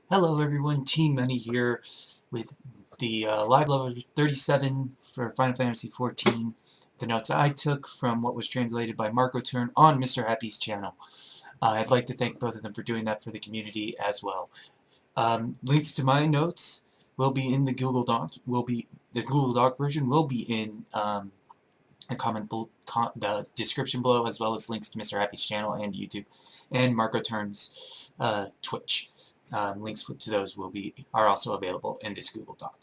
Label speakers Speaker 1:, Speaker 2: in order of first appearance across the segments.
Speaker 1: Hello everyone, Team Money here with the live level 37 for Final Fantasy XIV. The notes I took from what was translated by MarkoTurn on Mr. Happy's channel. I'd like to thank both of them for doing that for the community as well. Links to my notes will be in the Google Doc. The Google Doc version will be in the description below, as well as links to Mr. Happy's channel and YouTube, and MarkoTurn's Twitch. Links to those are also available in this Google Doc.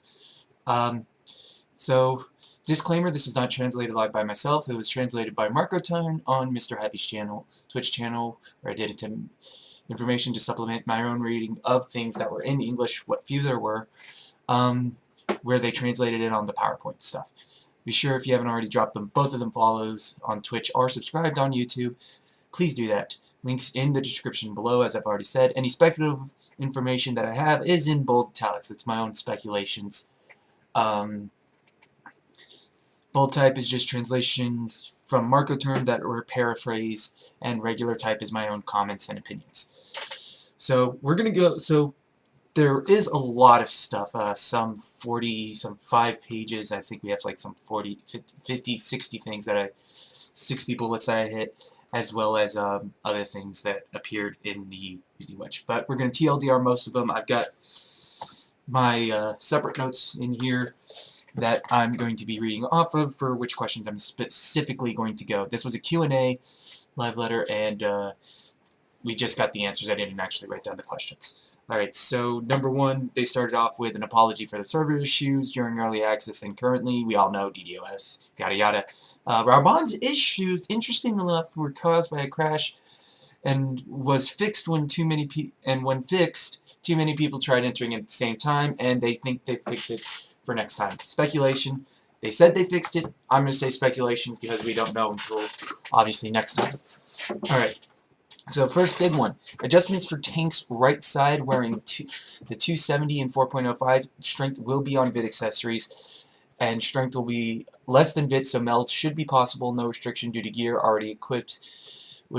Speaker 1: So, disclaimer: this was not translated live by myself. It was translated by MarkoTurn on Mr. Happy's channel, Twitch channel, where I did it to information to supplement my own reading of things that were in English, what few there were, where they translated it on the PowerPoint stuff. Be sure, if you haven't already, dropped them, both of them follows on Twitch or subscribed on YouTube. Please do that. Links in the description below, as I've already said. Any speculative information that I have is in bold italics. It's my own speculations. Bold type is just translations from MarkoTurn that were paraphrased, and regular type is my own comments and opinions. So we're gonna go. So there is a lot of stuff. Some 5 pages. I think we have like some 40, 50, 60 things that 60 bullets that I hit, as well as other things that appeared in the Wedge. But we're going to TLDR most of them. I've got my separate notes in here that I'm going to be reading off of for which questions I'm specifically going to go. This was a Q&A live letter, and we just got the answers. I didn't actually write down the questions. Alright, so number 1, they started off with an apology for the server issues during early access and currently. We all know DDoS, yada yada. Raban's issues, interestingly enough, were caused by a crash and was fixed when when fixed, too many people tried entering at the same time, and they think they fixed it for next time. Speculation. They said they fixed it. I'm going to say speculation because we don't know until, obviously, next time. Alright. So first big one, adjustments for tank's right side wearing the 270 and 4.05. Strength will be on vid accessories, and strength will be less than vid, so melds should be possible. No restriction due to gear already equipped since it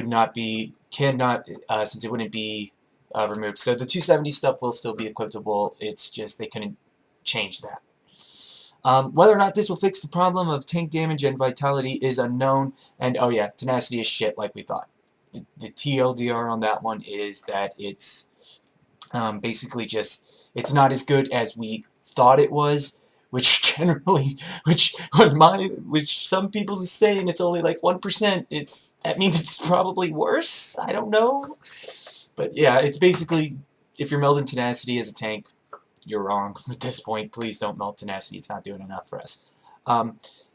Speaker 1: wouldn't be removed. So the 270 stuff will still be equipable. It's just they couldn't change that. Whether or not this will fix the problem of tank damage and vitality is unknown, and oh yeah, tenacity is shit like we thought. The TLDR on that one is that it's basically just, it's not as good as we thought it was, which some people are saying it's only like 1%. That means it's probably worse. I don't know, but yeah, it's basically, if you're melding tenacity as a tank, you're wrong at this point. Please don't meld tenacity. It's not doing enough for us.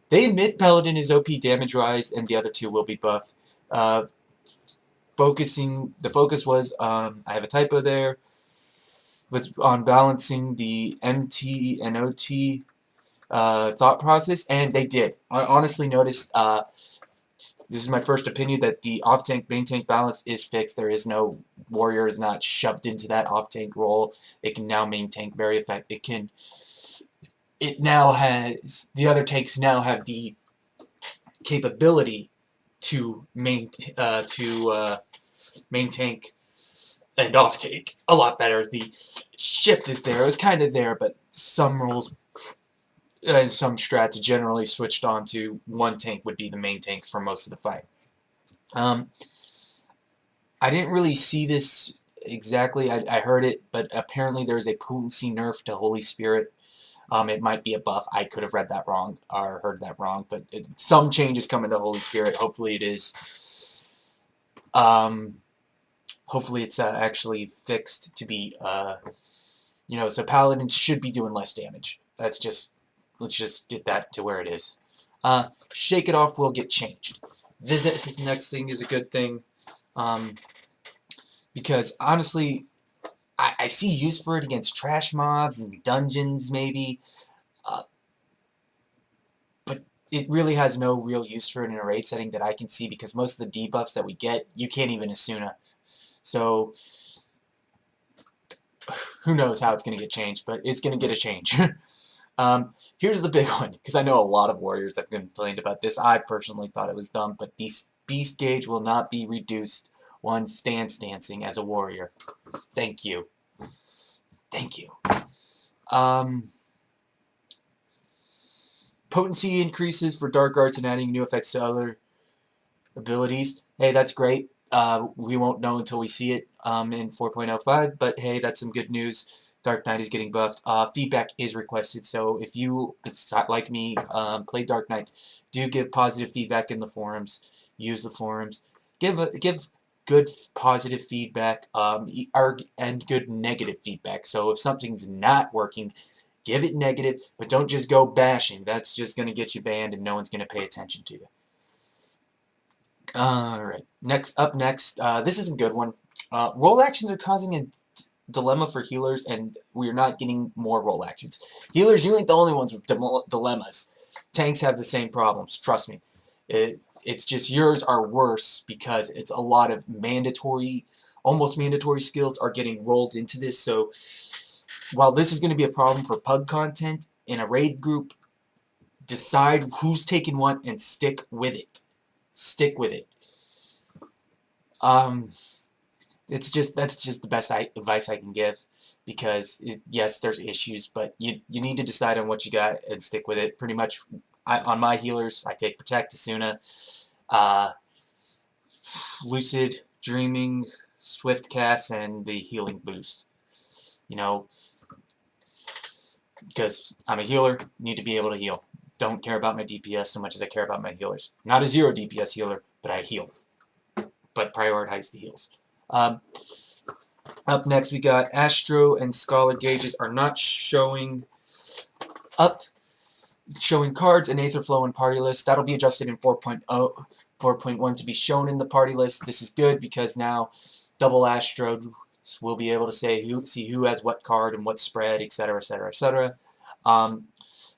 Speaker 1: They admit Paladin is OP damage rise, and the other two will be buff. The focus was, I have a typo there, was on balancing the MT and OT thought process, and they did. I honestly noticed, this is my first opinion, that the off-tank, main-tank balance is fixed. There is no warrior is not shoved into that off-tank role. It can now main-tank very effective. The other tanks now have the capability to main tank and off tank a lot better. The shift is there. It was kind of there, but some roles and some strats generally switched on to one tank would be the main tank for most of the fight. I didn't really see this exactly. I heard it, but apparently there's a potency nerf to Holy Spirit. It might be a buff. I could have read that wrong or heard that wrong, but some changes coming to Holy Spirit. Hopefully it is. Hopefully it's actually fixed to be, so Paladins should be doing less damage. Let's just get that to where it is. Shake It Off will get changed. This next thing is a good thing, because honestly, I see use for it against trash mobs and dungeons, maybe, but it really has no real use for it in a raid setting that I can see, because most of the debuffs that we get, you can't even Asuna. So, who knows how it's going to get changed, but it's going to get a change. Here's the big one, because I know a lot of warriors have complained about this. I personally thought it was dumb, but the beast gauge will not be reduced when stance dancing as a warrior. Thank you. Thank you. Potency increases for dark arts and adding new effects to other abilities. Hey, that's great. We won't know until we see it in 4.05, but hey, that's some good news. Dark Knight is getting buffed. Feedback is requested, so if you, it's like me, play Dark Knight, do give positive feedback in the forums. Use the forums. Give good positive feedback and good negative feedback. So if something's not working, give it negative, but don't just go bashing. That's just going to get you banned and no one's going to pay attention to you. Alright, up next, this is a good one. Roll actions are causing a dilemma for healers, and we're not getting more roll actions. Healers, you ain't the only ones with dilemmas. Tanks have the same problems, trust me. It's just yours are worse because it's a lot of mandatory, almost mandatory skills are getting rolled into this, so while this is going to be a problem for pug content, in a raid group, decide who's taking what and stick with it. Stick with it. That's just the best advice I can give, because yes, there's issues, but you need to decide on what you got and stick with it. Pretty much, on my healers, I take Protect, Asuna, Lucid, Dreaming, Swift Cast, and the Healing Boost. You know, because I'm a healer, need to be able to heal. Don't care about my DPS so much as I care about my healers. Not a 0 DPS healer, but I heal. But prioritize the heals. Up next, we got Astro and Scholar gauges are not showing up, showing cards and Aetherflow and party list. That'll be adjusted in 4.1 to be shown in the party list. This is good because now double Astro will be able to see who has what card and what spread, etc., etc., etc.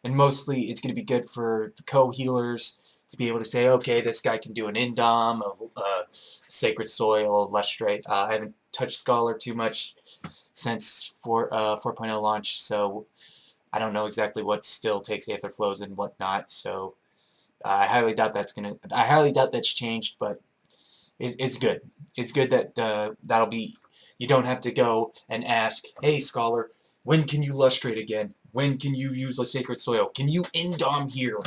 Speaker 1: And mostly, it's going to be good for the co-healers to be able to say, okay, this guy can do an Indom, Sacred Soil, Lustrate. I haven't touched Scholar too much since 4.0 launch, so I don't know exactly what still takes Aetherflows and what not. So I highly doubt that's changed, but it's good. It's good that that'll be. You don't have to go and ask, hey Scholar, when can you Lustrate again? When can you use the Sacred Soil? Can you Indom here?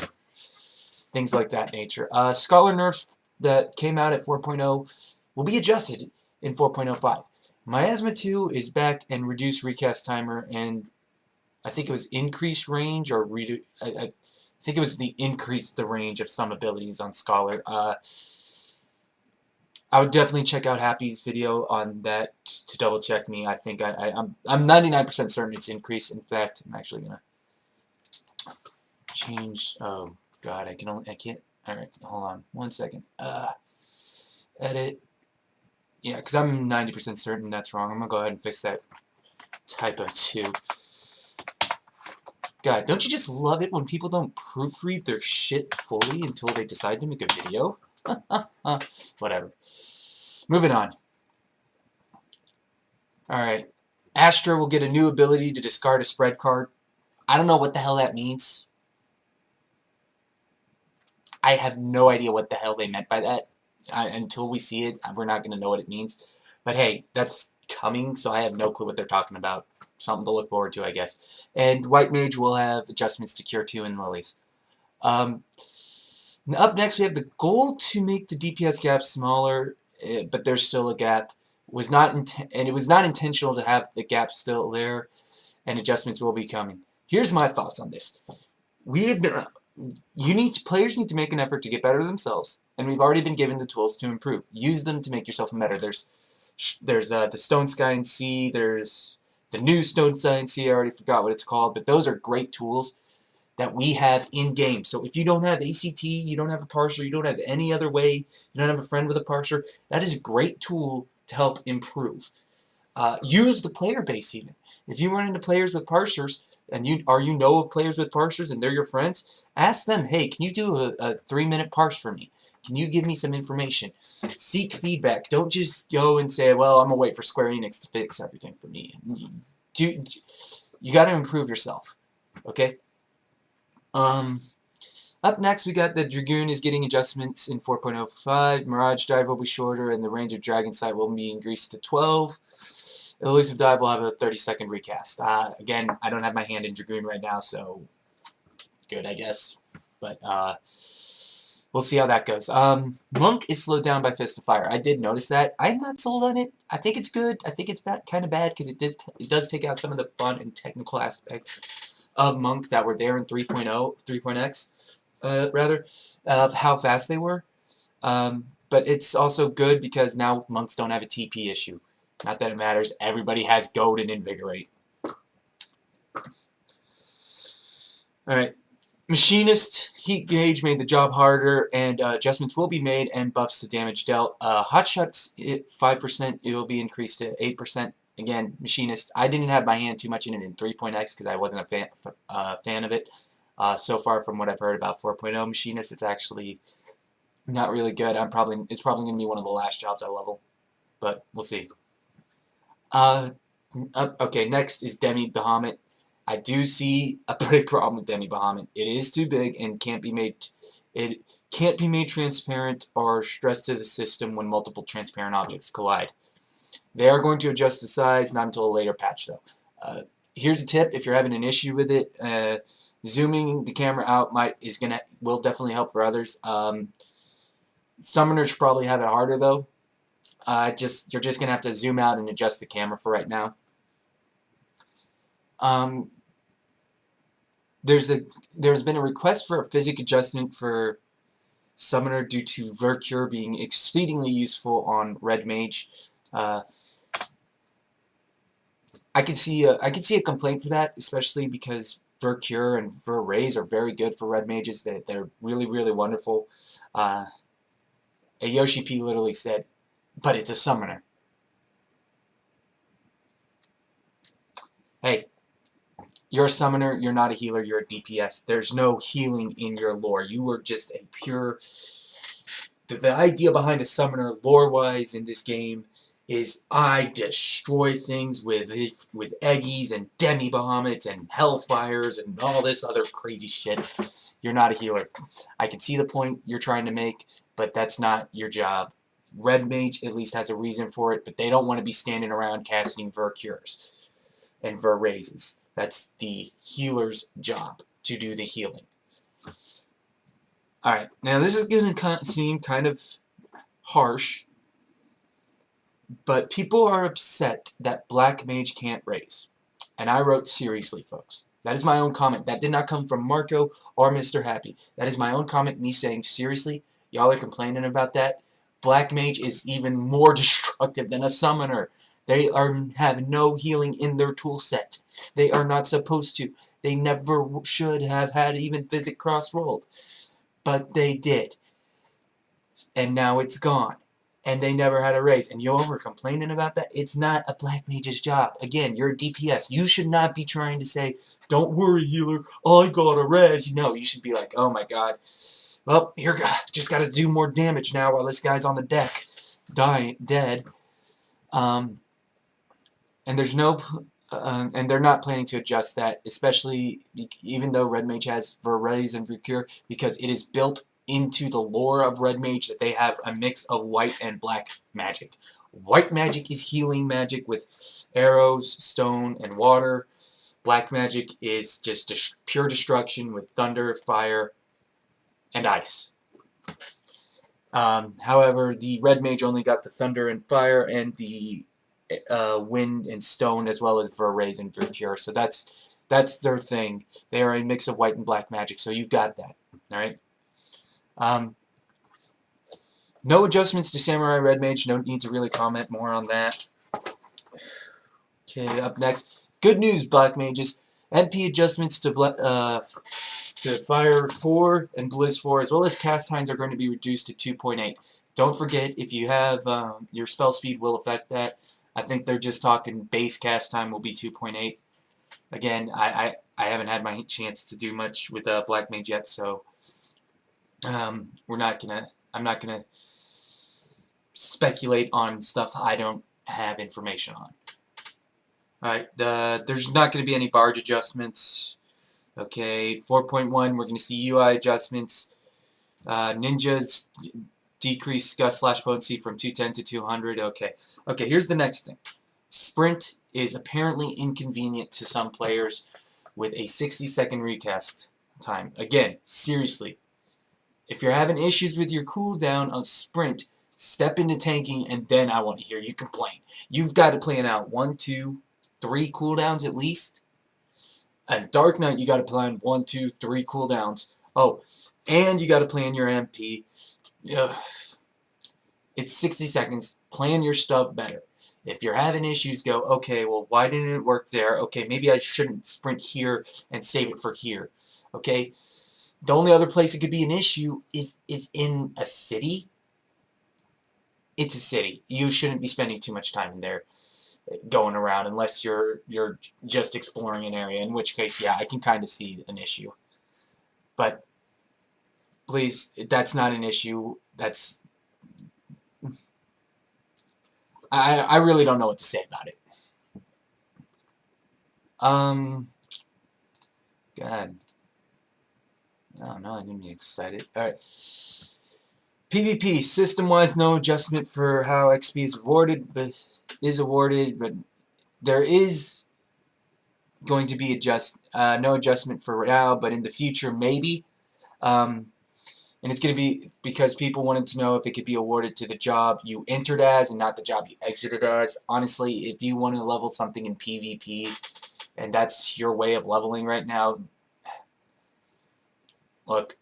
Speaker 1: Things like that nature. Scholar nerfs that came out at 4.0 will be adjusted in 4.05. Miasma 2 is back and reduced recast timer, and I think it was increased range or I think it was increase the range of some abilities on Scholar. I would definitely check out Happy's video on that to double check me. I think I'm 99% certain it's increased. In fact, I'm actually gonna change. Oh God, I can't. All right, hold on 1 second. Edit. Yeah, because I'm 90% certain that's wrong. I'm gonna go ahead and fix that typo too. God, don't you just love it when people don't proofread their shit fully until they decide to make a video? Whatever. Moving on. Alright. Astra will get a new ability to discard a spread card. I don't know what the hell that means. I have no idea what the hell they meant by that. Until we see it, we're not going to know what it means. But hey, that's coming, so I have no clue what they're talking about. Something to look forward to, I guess. And White Mage will have adjustments to Cure 2 and Lilies. Up next, we have the goal to make the DPS gap smaller, but there's still a gap. It was not intentional to have the gap still there, and adjustments will be coming. Here's my thoughts on this. Players need to make an effort to get better themselves, and we've already been given the tools to improve. Use them to make yourself better. There's the Stone Sky and Sea. There's the new Stone Sky and Sea. I already forgot what it's called, but those are great tools that we have in-game. So if you don't have ACT, you don't have a parser, you don't have any other way, you don't have a friend with a parser, that is a great tool to help improve. Use the player base even. If you run into players with parsers, and you know of players with parsers and they're your friends, ask them, hey, can you do a 3-minute parse for me? Can you give me some information? Seek feedback. Don't just go and say, well, I'm going to wait for Square Enix to fix everything for me. You got to improve yourself. Okay? Up next, we got the Dragoon is getting adjustments in 4.05. Mirage Dive will be shorter, and the range of Dragon Sight will be increased to 12. Elusive Dive will have a 30-second recast. Again, I don't have my hand in Dragoon right now, so good, I guess. But we'll see how that goes. Monk is slowed down by Fist of Fire. I did notice that. I'm not sold on it. I think it's good. I think it's kind of bad because it does take out some of the fun and technical aspects of Monk that were there in 3.0, 3.x, rather, of how fast they were. But it's also good because now Monks don't have a TP issue. Not that it matters. Everybody has Goad and Invigorate. Alright. Machinist Heat Gauge made the job harder, and adjustments will be made and buffs to damage dealt. Hot Shots, 5%, it will be increased to 8%. Again, Machinist, I didn't have my hand too much in it in 3.x because I wasn't a fan of it. So far from what I've heard about 4.0 Machinist, it's actually not really good. It's probably going to be one of the last jobs I level, but we'll see. Okay, next is Demi Bahamut. I do see a big problem with Demi Bahamut. It is too big and can't be made transparent or stressed to the system when multiple transparent objects collide. They are going to adjust the size, not until a later patch though. Here's a tip: if you're having an issue with it, zooming the camera out will definitely help for others. Summoners probably have it harder though. You're just gonna have to zoom out and adjust the camera for right now. There's been a request for a physics adjustment for Summoner due to Vercure being exceedingly useful on Red Mage. I could see a complaint for that, especially because Vercure and Verraise are very good for Red Mages. They're really, really wonderful. A Yoshi P literally said, "But it's a Summoner." Hey, you're a Summoner, you're not a healer, you're a DPS. There's no healing in your lore. You are just a pure... The idea behind a Summoner, lore-wise, in this game, is I destroy things with Eggies and Demi Bahamuts and Hellfires and all this other crazy shit. You're not a healer. I can see the point you're trying to make, but that's not your job. Red Mage at least has a reason for it, but they don't want to be standing around casting Vercures and Verraises. That's the healer's job, to do the healing. Alright, now this is going to seem kind of harsh, but people are upset that Black Mage can't raise. And I wrote, seriously, folks. That is my own comment. That did not come from Marco or Mr. Happy. That is my own comment, me saying, seriously, y'all are complaining about that? Black Mage is even more destructive than a Summoner. They have no healing in their tool set. They are not supposed to. They never should have had even Physic Cross rolled. But they did. And now it's gone. And they never had a raise. And y'all were complaining about that? It's not a Black Mage's job. Again, you're a DPS. You should not be trying to say, don't worry, healer, I got a res. No, you should be like, oh my god. Well, here, just got to do more damage now while this guy's on the deck. Dead. And there's no, and they're not planning to adjust that, especially even though Red Mage has Verraise and Vercure, because it is built into the lore of Red Mage that they have a mix of white and black magic. White magic is healing magic with arrows, stone, and water. Black magic is just pure destruction with thunder, fire, and ice. However, the Red Mage only got the thunder and fire and the wind and stone, as well as Verraise and Vercure. So that's their thing. They are a mix of white and black magic, so you got that. Alright? No adjustments to Samurai Red Mage. No need to really comment more on that. Okay, up next. Good news, Black Mages. MP adjustments to Fire 4 and Blizz 4, as well as cast times, are going to be reduced to 2.8. Don't forget, if you have your spell speed will affect that. I think they're just talking base cast time will be 2.8. Again, I haven't had my chance to do much with Black Mage yet, so I'm not gonna speculate on stuff I don't have information on. Alright, there's not going to be any barge adjustments. Okay, 4.1, we're going to see UI adjustments. Ninja's decrease gust slash potency from 210 to 200. Okay, here's the next thing. Sprint is apparently inconvenient to some players with a 60-second recast time. Again, seriously, if you're having issues with your cooldown on Sprint, step into tanking, and then I want to hear you complain. You've got to plan out 1, 2, 3 cooldowns at least. At Dark Knight, you got to plan 1, 2, 3 cooldowns. Oh, and you got to plan your MP. Ugh. It's 60 seconds. Plan your stuff better. If you're having issues, go, okay, well, why didn't it work there? Okay, maybe I shouldn't sprint here and save it for here. Okay? The only other place it could be an issue is in a city. It's a city. You shouldn't be spending too much time in there going around unless you're just exploring an area, in which case, yeah, I can kind of see an issue. But please, that's not an issue. That's... I really don't know what to say about it. God. Oh no, I didn't get excited. Alright. PvP, system-wise, no adjustment for how XP is awarded, but there is going to be no adjustment for now, but in the future, maybe. And it's going to be because people wanted to know if it could be awarded to the job you entered as and not the job you exited as. Honestly, if you want to level something in PvP, and that's your way of leveling right now, look,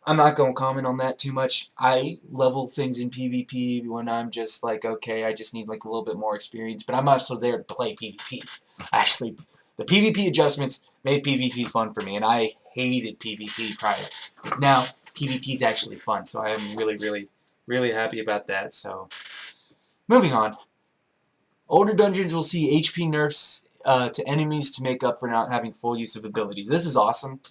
Speaker 1: I'm not going to comment on that too much. I level things in PvP when I'm just like, okay, I just need like a little bit more experience, but I'm also there to play PvP. Actually, the PvP adjustments made PvP fun for me, and I hated PvP prior. Now, PvP is actually fun, so I am really happy about that. So, moving on. Older dungeons will see HP nerfs to enemies to make up for not having full use of abilities. This is awesome.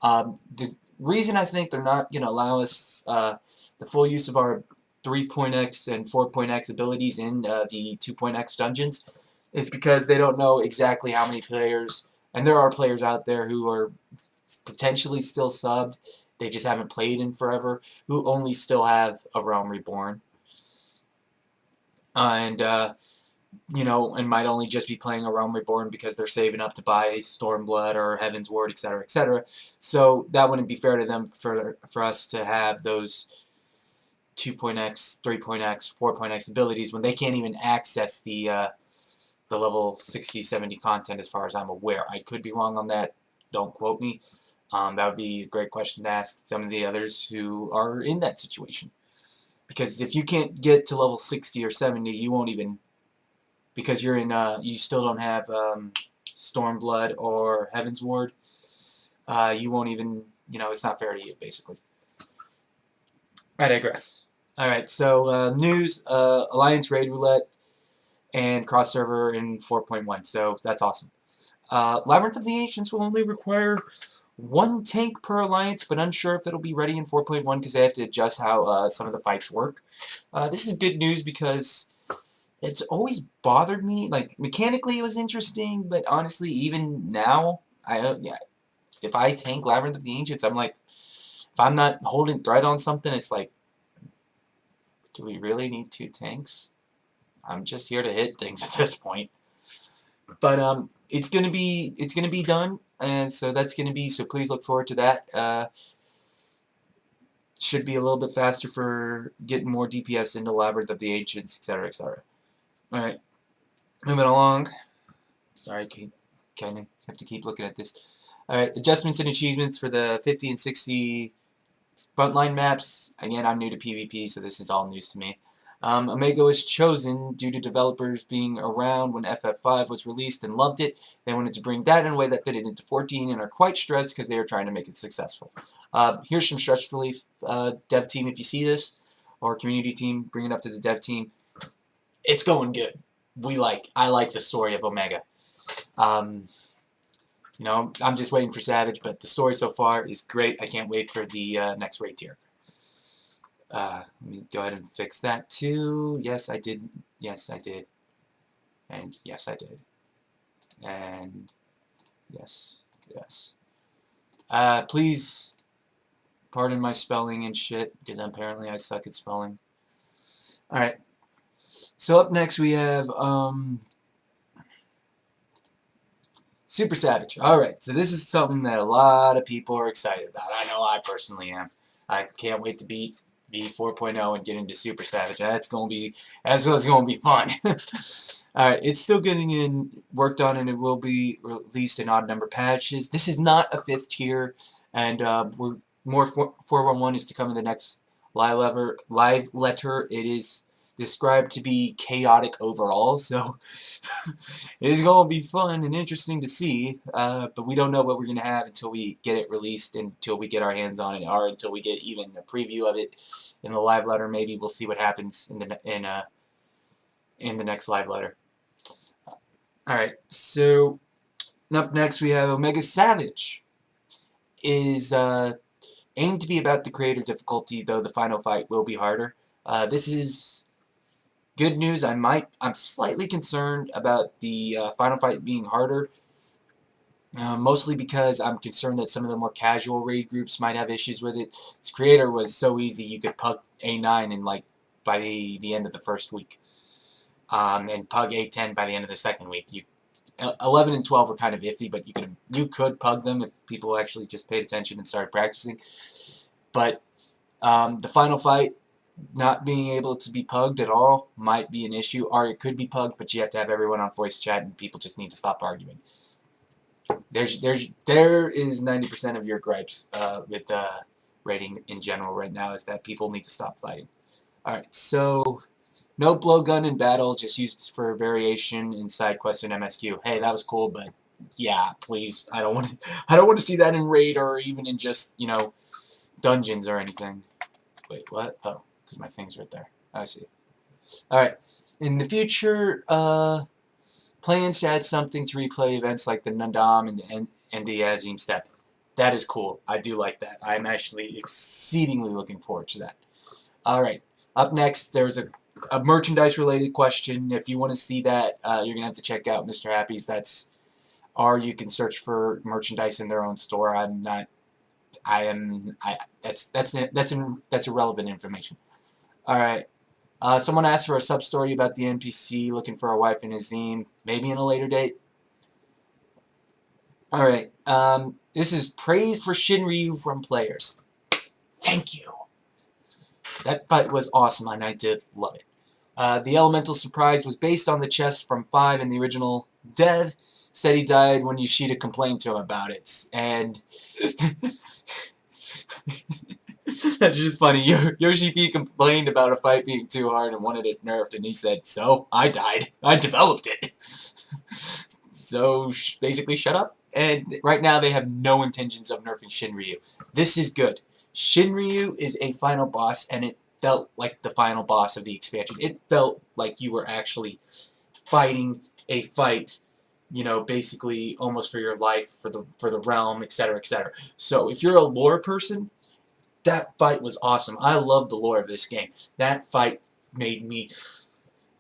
Speaker 1: The reason I think they're not going to allow us the full use of our 3.x and 4.x abilities in the 2.x dungeons is because they don't know exactly how many players, and there are players out there who are potentially still subbed, they just haven't played in forever, who only still have a Realm Reborn. And might only just be playing a Realm Reborn because they're saving up to buy Stormblood or Heaven's Ward, etc., etc. So that wouldn't be fair to them for us to have those 2.x, 3.x, 4.x abilities when they can't even access the level 60, 70 content as far as I'm aware. I could be wrong on that. Don't quote me. That would be a great question to ask some of the others who are in that situation. Because if you can't get to level 60 or 70, you won't even... Because you're in, you still don't have Stormblood or Heaven's Ward, you won't even, it's not fair to you, basically. I digress. Alright, so news, Alliance Raid Roulette and cross-server in 4.1, so that's awesome. Labyrinth of the Ancients will only require 1 tank per alliance, but unsure if it'll be ready in 4.1 because they have to adjust how some of the fights work. This is good news because it's always bothered me. Like, mechanically it was interesting, but honestly, even now, if I tank Labyrinth of the Ancients, I'm like, if I'm not holding thread on something, it's like, do we really need 2 tanks? I'm just here to hit things at this point. But it's gonna be done, and so that's gonna be, so please look forward to that. Should be a little bit faster for getting more DPS into Labyrinth of the Ancients, etc., etc. Alright, moving along. Sorry, kind of have to keep looking at this. Alright, adjustments and achievements for the 50 and 60 frontline maps. Again, I'm new to PvP, so this is all news to me. Omega was chosen due to developers being around when FF5 was released and loved it. They wanted to bring that in a way that fitted into 14 and are quite stressed because they are trying to make it successful. Here's some stress relief. Dev team, if you see this, or community team, bring it up to the dev team. It's going good. I like the story of Omega. I'm just waiting for Savage, but the story so far is great. I can't wait for the next raid tier. Let me go ahead and fix that too. Yes, I did. Yes, I did. And yes, I did. And yes, yes. Please pardon my spelling and shit, because apparently I suck at spelling. Alright, so up next we have, Super Savage. Alright, so this is something that a lot of people are excited about. I know I personally am. I can't wait to beat V4.0 and get into Super Savage. That's gonna be fun. Alright, it's still getting worked on, and it will be released in odd number patches. This is not a 5th tier, and more 411 is to come in the next live letter. It is described to be chaotic overall, so it is going to be fun and interesting to see, but we don't know what we're going to have until we get it released, until we get our hands on it, or until we get even a preview of it in the live letter. Maybe we'll see what happens in the next live letter. Alright, so up next we have Omega Savage. Is aimed to be about the creator difficulty, though the final fight will be harder. This is good news. I'm slightly concerned about the final fight being harder, mostly because I'm concerned that some of the more casual raid groups might have issues with it. Its creator was so easy, you could pug A9 in by the end of the first week, and pug A10 by the end of the second week. 11 and 12 were kind of iffy, but you could pug them if people actually just paid attention and started practicing. But the final fight not being able to be pugged at all might be an issue, or it could be pugged, but you have to have everyone on voice chat, and people just need to stop arguing. There is 90% of your gripes with raiding in general right now, is that people need to stop fighting. Alright, so no blowgun in battle, just used for variation in side quest and MSQ. Hey, that was cool, but yeah, please, I don't want to see that in raid, or even in just, you know, dungeons or anything. Wait, what? Oh, because my thing's right there. I see. Alright, in the future, plans to add something to replay events like the Nandam and the Azim Step. That is cool. I do like that. I'm actually exceedingly looking forward to that. Alright, up next, there's a merchandise-related question. If you want to see that, you're going to have to check out Mr. Happy's. Or you can search for merchandise in their own store. That's irrelevant information. Alright. Someone asked for a sub-story about the NPC looking for a wife in Azim. Maybe in a later date. Alright. This is praise for Shinryu from players. Thank you. That fight was awesome, and I did love it. The elemental surprise was based on the chest from 5 in the original dev. Said he died when Yoshida complained to him about it. And that's just funny. Yoshi P complained about a fight being too hard and wanted it nerfed, and he said, "So, I died. I developed it." So, basically, shut up. And right now, they have no intentions of nerfing Shinryu. This is good. Shinryu is a final boss, and it felt like the final boss of the expansion. It felt like you were actually fighting a fight, you know, basically almost for your life, for the realm, etc., etc. So if you're a lore person, that fight was awesome. I love the lore of this game. That fight made me...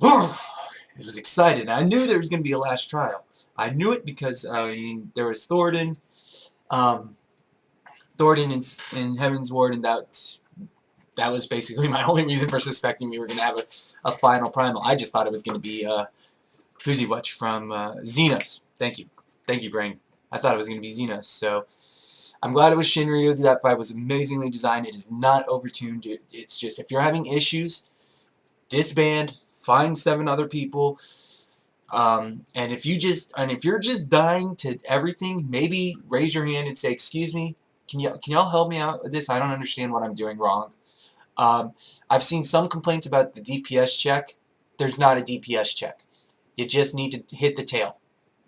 Speaker 1: It was excited. I knew there was going to be a last trial. I knew it because, I mean, there was Thornton in Heaven's Ward, and that was basically my only reason for suspecting we were going to have a final primal. I just thought it was going to be Fuziwatch from Xenos. Thank you, Brain. I thought it was going to be Xenos, so I'm glad it was Shinryu. That fight was amazingly designed. It is not overtuned. It's just, if you're having issues, disband, find 7 other people, and if you're just dying to everything, maybe raise your hand and say, "Excuse me, can y'all help me out with this? I don't understand what I'm doing wrong." I've seen some complaints about the DPS check. There's not a DPS check. You just need to hit the tail.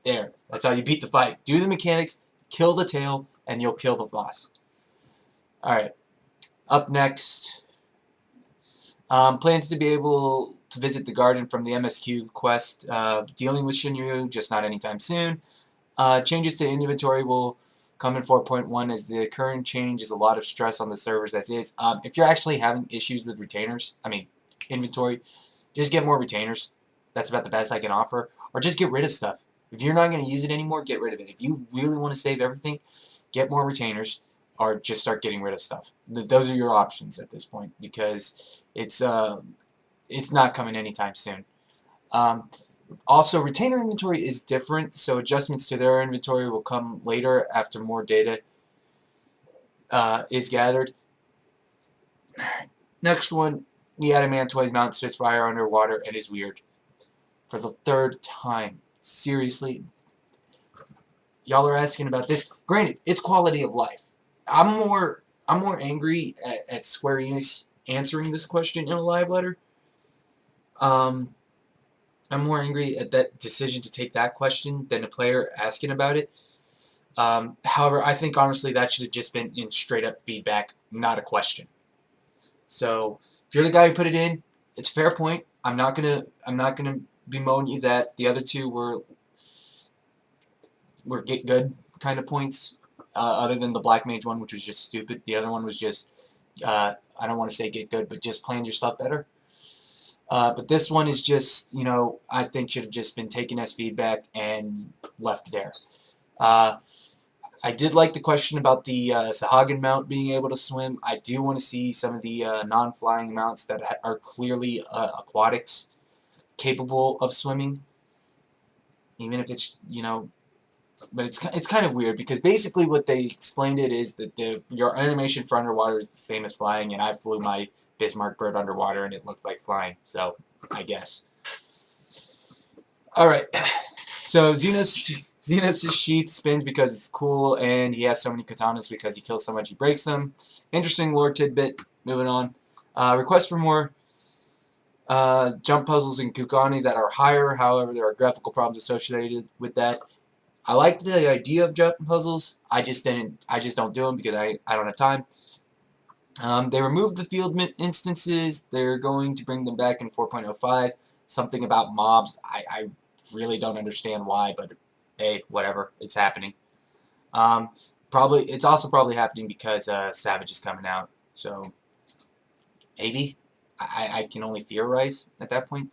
Speaker 1: There. That's how you beat the fight. Do the mechanics, kill the tail, and you'll kill the boss. Alright. Up next, plans to be able to visit the garden from the MSQ quest, dealing with Shinryu, just not anytime soon. Changes to inventory will come in 4.1, as the current change is a lot of stress on the servers as is. If you're actually having issues with retainers, inventory, just get more retainers. That's about the best I can offer. Or just get rid of stuff. If you're not going to use it anymore, get rid of it. If you really want to save everything, get more retainers, or just start getting rid of stuff. Those are your options at this point, because it's not coming anytime soon. Also, retainer inventory is different, so adjustments to their inventory will come later after more data is gathered. Next one, the Adamantoise mount sits fire underwater and is weird. For the third time. Seriously, y'all are asking about this. Granted, it's quality of life. I'm more angry at Square Enix answering this question in a live letter. I'm more angry at that decision to take that question than a player asking about it. However, I think honestly that should have just been in straight up feedback, not a question. So if you're the guy who put it in, it's a fair point. I'm not gonna bemoan you that the other two were get good kind of points. Other than the Black Mage one, which was just stupid. The other one was just I don't want to say get good, but just plan your stuff better. But this one is just, you know, I think should have just been taken as feedback and left there. I did like the question about the Sahagin mount being able to swim. I do want to see some of the non-flying mounts that are clearly aquatics capable of swimming, even if it's, you know, but it's kind of weird, because basically what they explained it is that your animation for underwater is the same as flying, and I flew my Bismarck bird underwater and it looked like flying, so I guess. Alright, so Xenos' sheath spins because it's cool, and he has so many katanas because he kills so much he breaks them. Interesting lore tidbit. Moving on. Request for more jump puzzles in Kukani that are higher, however there are graphical problems associated with that. I like the idea of jump puzzles. I just don't do them because I don't have time. They removed the field instances. They're going to bring them back in 4.05. Something about mobs. I really don't understand why, but hey, whatever. It's happening. It's also probably happening because Savage is coming out. So maybe. I can only theorize at that point.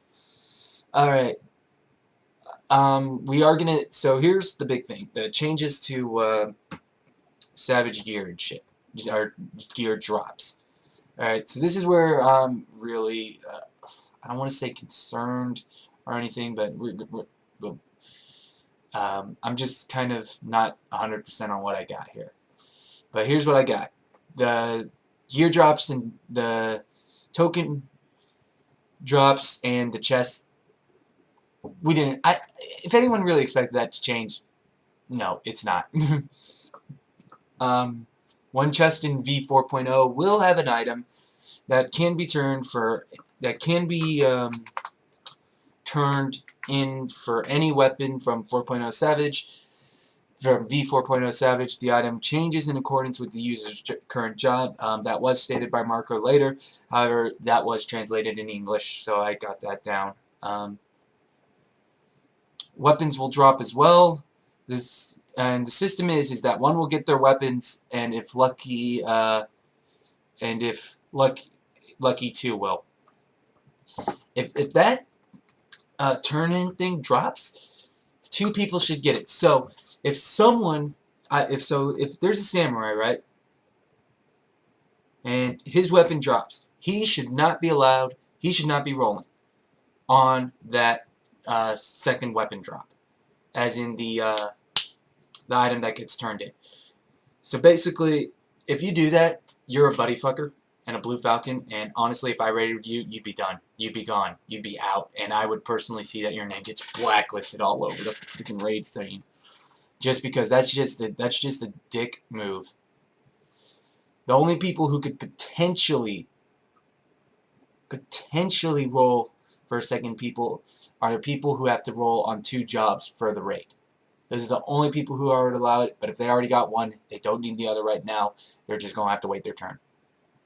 Speaker 1: Alright. We are gonna, so here's the big thing. The changes to Savage gear and shit. Or gear drops. Alright, so this is where I'm really, I don't want to say concerned or anything, but I'm just kind of not 100% on what I got here. But here's what I got. The gear drops and the token drops and the chest, we didn't, if anyone really expected that to change, no, it's not. One chest in V4.0 will have an item that can be turned turned in for any weapon from 4.0 Savage. From V4.0 Savage, the item changes in accordance with the user's current job. That was stated by Marco later. However, that was translated in English, so I got that down. Weapons will drop as well. And the system is that one will get their weapons, and if lucky, lucky two will. If that turn-in thing drops, two people should get it. So if someone, if there's a samurai, right, and his weapon drops, he should not be allowed. He should not be rolling on that second weapon drop, as in the item that gets turned in. So basically, if you do that, you're a buddy fucker and a blue falcon, and honestly, if I rated you, you'd be done. You'd be gone. You'd be out, and I would personally see that your name gets blacklisted all over the freaking raid scene. Just because that's just a dick move. The only people who could potentially roll for a second people are the people who have to roll on 2 jobs for the raid. Those are the only people who are allowed it, but if they already got one, they don't need the other right now. They're just going to have to wait their turn.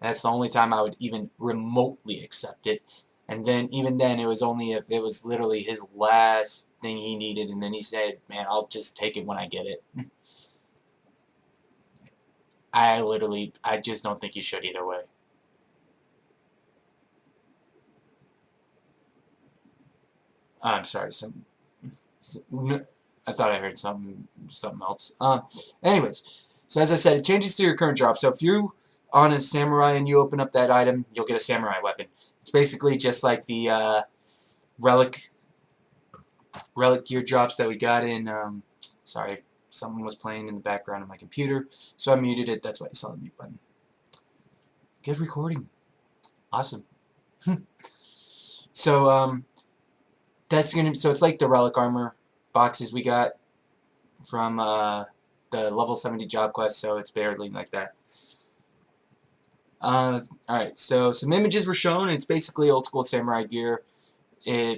Speaker 1: And that's the only time I would even remotely accept it. And then, even then, it was only if it was literally his last thing he needed, and then he said, man, I'll just take it when I get it. I just don't think you should either way. I'm sorry, I thought I heard something else. Anyways, So as I said, it changes to your current job. So if you on a samurai and you open up that item, you'll get a samurai weapon. It's basically just like the relic gear drops that we got in. Sorry, someone was playing in the background of my computer, so I muted it. That's why you saw the mute button. Good recording. Awesome. So that's gonna. So it's like the relic armor boxes we got from the level 70 job quest. So it's barely like that. Alright, so some images were shown. It's basically old school samurai gear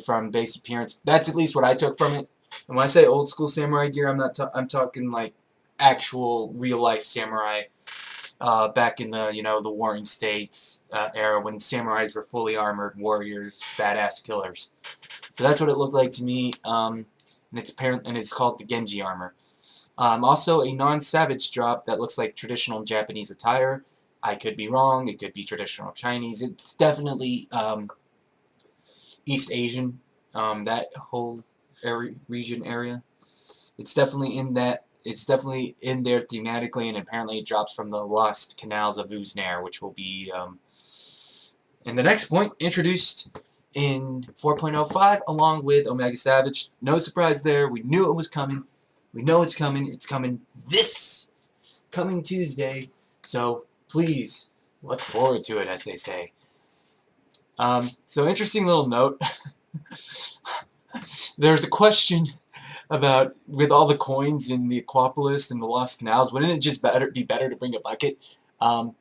Speaker 1: from base appearance. That's at least what I took from it. And when I say old school samurai gear, I'm talking like actual real life samurai back in the the Warring States era when samurais were fully armored warriors, badass killers. So that's what it looked like to me. And it's called the Genji armor. Also a non-savage drop that looks like traditional Japanese attire. I could be wrong. It could be traditional Chinese. It's definitely East Asian. That whole area. It's definitely in that. It's definitely in there thematically, and apparently it drops from the Lost Canals of Uznair, which will be in the next point introduced in 4.05 along with Omega Savage. No surprise there. We knew it was coming. We know it's coming. It's coming this coming Tuesday. So please look forward to it, as they say. So interesting little note. There's a question about, with all the coins in the Aquapolis and the Lost Canals, wouldn't it just be better to bring a bucket? The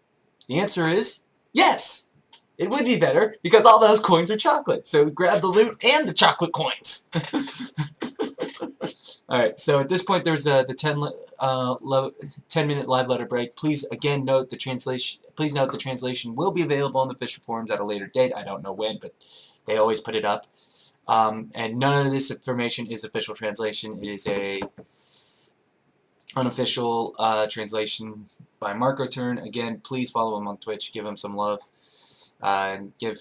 Speaker 1: answer is yes. It would be better because all those coins are chocolate. So grab the loot and the chocolate coins. Alright, so at this point there's the 10-minute live letter break. Please again note the translation. Please note the translation will be available on the official forums at a later date. I don't know when, but they always put it up. And none of this information is official translation. It is a unofficial translation by MarkoTurn. Again, please follow him on Twitch. Give him some love. And give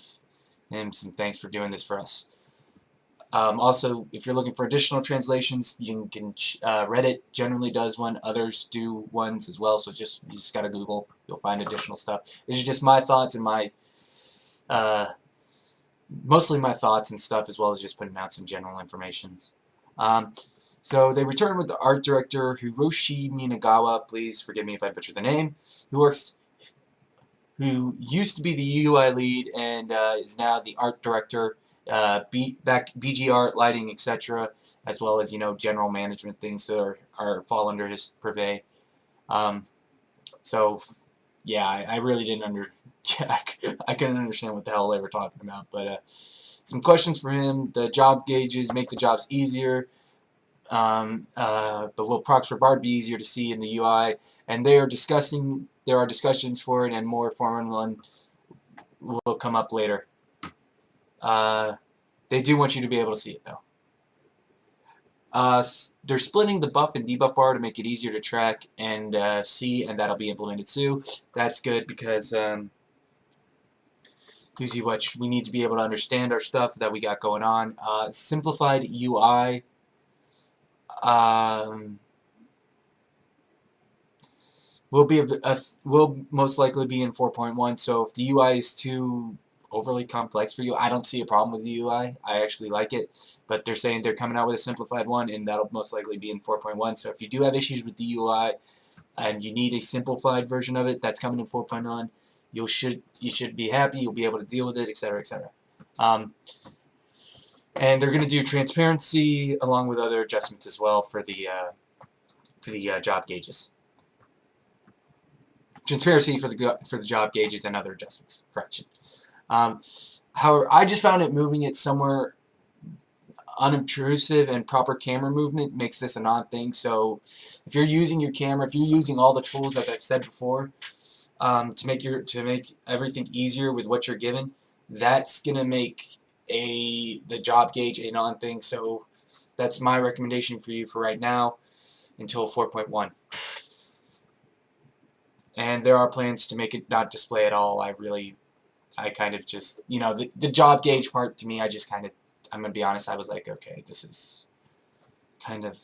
Speaker 1: him some thanks for doing this for us. Also, if you're looking for additional translations, you can Reddit generally does one. Others do ones as well. So you just gotta Google. You'll find additional stuff. This is just my thoughts and my mostly my thoughts and stuff, as well as just putting out some general information. So they return with the art director Hiroshi Minagawa. Please forgive me if I butcher the name. Who used to be the UI lead and is now the art director. BG art, lighting, etc., as well as general management things that fall under his purvey. So yeah, I really didn't I couldn't understand what the hell they were talking about. But some questions for him: the job gauges make the jobs easier. But will procs for Bard be easier to see in the UI? And there are discussions for it, and more formal one will come up later. They do want you to be able to see it, though. They're splitting the buff and debuff bar to make it easier to track and see, and that'll be implemented too. That's good because we need to be able to understand our stuff that we got going on. Simplified UI. Will most likely be in 4.1. So if the UI is too overly complex for you, I don't see a problem with the UI. I actually like it, but they're saying they're coming out with a simplified one, and that'll most likely be in 4.1. So if you do have issues with the UI and you need a simplified version of it, that's coming in 4.1. You should be happy. You'll be able to deal with it, etc., etc. And they're going to do transparency along with other adjustments as well for the job gauges. Transparency for the job gauges and other adjustments. Correction. However, I just found it moving it somewhere unobtrusive, and proper camera movement makes this an odd thing. So if you're using your camera, if you're using all the tools that I've said before to make everything easier with what you're given, that's gonna make the job gauge a non-thing. So that's my recommendation for you for right now until 4.1. And there are plans to make it not display at all. I kind of just, the job gauge part to me, I'm going to be honest, I was like, okay, this is kind of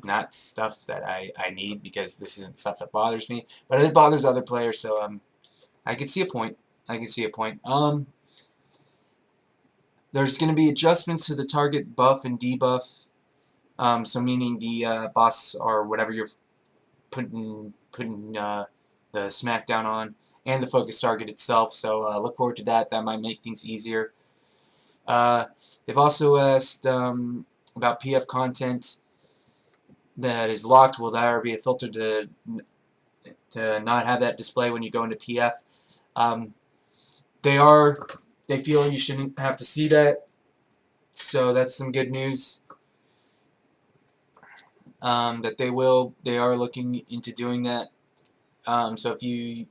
Speaker 1: not stuff that I need, because this isn't stuff that bothers me, but it bothers other players, so I can see a point. I can see a point. There's going to be adjustments to the target buff and debuff, so meaning the boss or whatever you're putting the smackdown on, and the focus target itself, so look forward to that. That might make things easier. They've also asked about PF content that is locked. Will there be a filter to not have that display when you go into PF? They feel you shouldn't have to see that, so that's some good news. That they are looking into doing that. So if you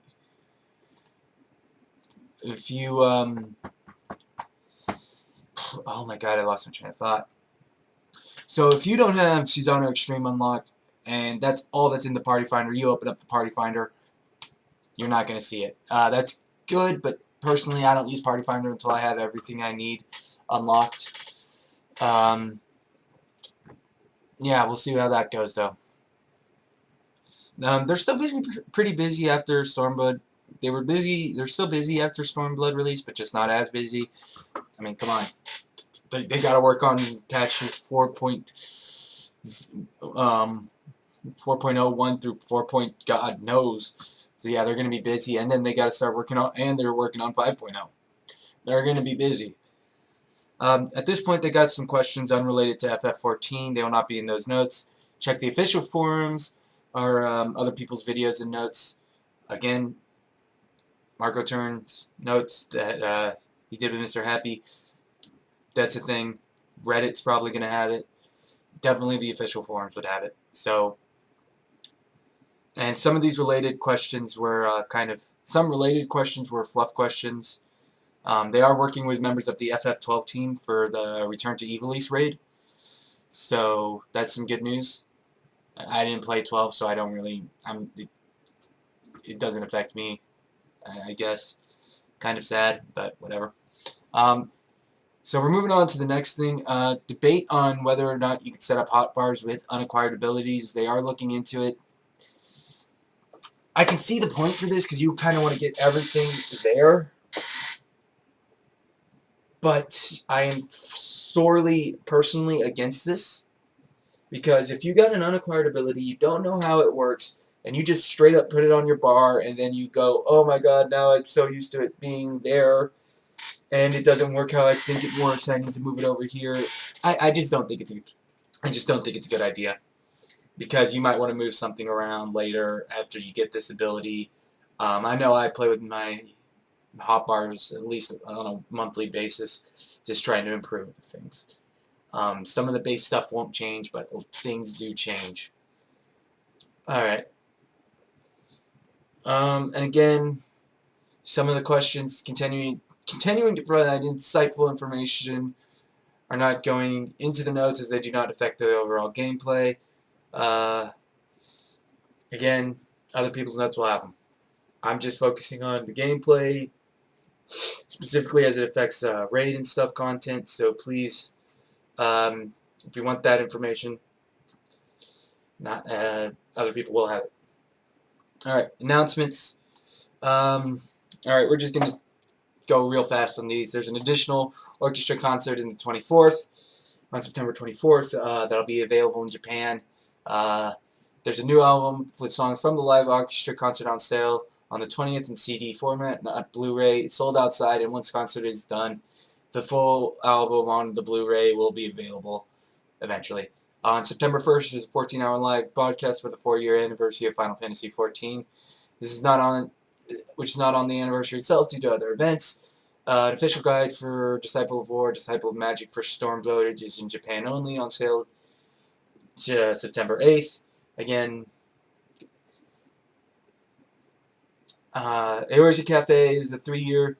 Speaker 1: oh my god, I lost my train of thought. So if you don't have Susanoo Extreme unlocked, and that's all that's in the Party Finder, you open up the Party Finder, you're not going to see it. That's good, but personally I don't use Party Finder until I have everything I need unlocked. Yeah, we'll see how that goes, though. They're still pretty busy after Stormblood. They're still busy after Stormblood release, but just not as busy. I mean, come on. They got to work on patches 4.01 through 4. God knows. So yeah, they're going to be busy, and then they got to start working on, and they're working on 5.0. They're going to be busy. At this point, they got some questions unrelated to FF14. They will not be in those notes. Check the official forums or other people's videos and notes. Again, MarkoTurn's notes that he did with Mr. Happy. That's a thing. Reddit's probably going to have it. Definitely the official forums would have it. So, and some of these related questions were some related questions were fluff questions. They are working with members of the FF12 team for the Return to Evilise raid. So that's some good news. I didn't play 12, so I don't really, it doesn't affect me, I guess. Kind of sad, but whatever. So we're moving on to the next thing. Debate on whether or not you can set up hotbars with unacquired abilities. They are looking into it. I can see the point for this because you kind of want to get everything there. But I am sorely, personally against this. Because if you got an unacquired ability, you don't know how it works, and you just straight up put it on your bar, and then you go, oh my god, now I'm so used to it being there, and it doesn't work how I think it works, I need to move it over here. I just don't think it's a good idea. Because you might want to move something around later after you get this ability. I know I play with my hotbars at least on a monthly basis, just trying to improve things. Some of the base stuff won't change, but things do change. Alright. And again, some of the questions continuing to provide insightful information are not going into the notes as they do not affect the overall gameplay. Again, other people's notes will have them. I'm just focusing on the gameplay, specifically as it affects raid and stuff content, so please, if you want that information, not other people will have it. Alright, announcements. Alright, we're just going to go real fast on these. There's an additional orchestra concert on September 24th, that'll be available in Japan. There's a new album with songs from the live orchestra concert on sale on the 20th in CD format, not Blu-ray. It's sold outside, and once concert is done, the full album on the Blu-ray will be available eventually. On September 1st is a 14-hour live broadcast for the 4-year anniversary of Final Fantasy XIV. This is not on, which is not on the anniversary itself due to other events. An official guide for Disciple of War, Disciple of Magic for Stormblood is in Japan only, on sale September 8th. Again, Eorzea Cafe is the 3-year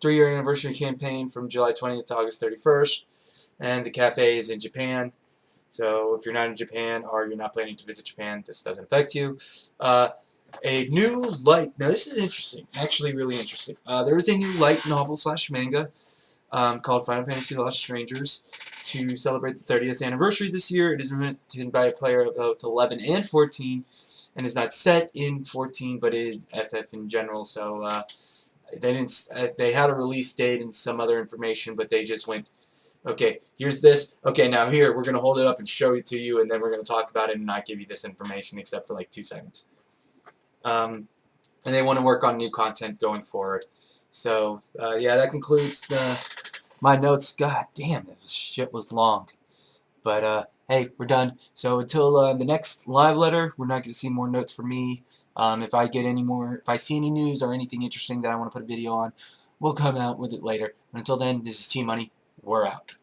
Speaker 1: anniversary campaign from July 20th to August 31st, and the cafe is in Japan. So if you're not in Japan or you're not planning to visit Japan, this doesn't affect you. A new light. Now this is interesting, actually really interesting. There is a new light novel / manga called Final Fantasy Lost Strangers. to celebrate the 30th anniversary this year. It is written by a player of both 11 and 14, and is not set in 14, but in FF in general. So they didn't. They had a release date and some other information, but they just went, okay, here's this. Okay, now here, we're going to hold it up and show it to you, and then we're going to talk about it and not give you this information except for like 2 seconds. And they want to work on new content going forward. So, yeah, that concludes my notes. God damn, this shit was long. But, hey, we're done. So until the next live letter, we're not going to see more notes from me. If I get any more, if I see any news or anything interesting that I want to put a video on, we'll come out with it later. And until then, this is T-Money. We're out.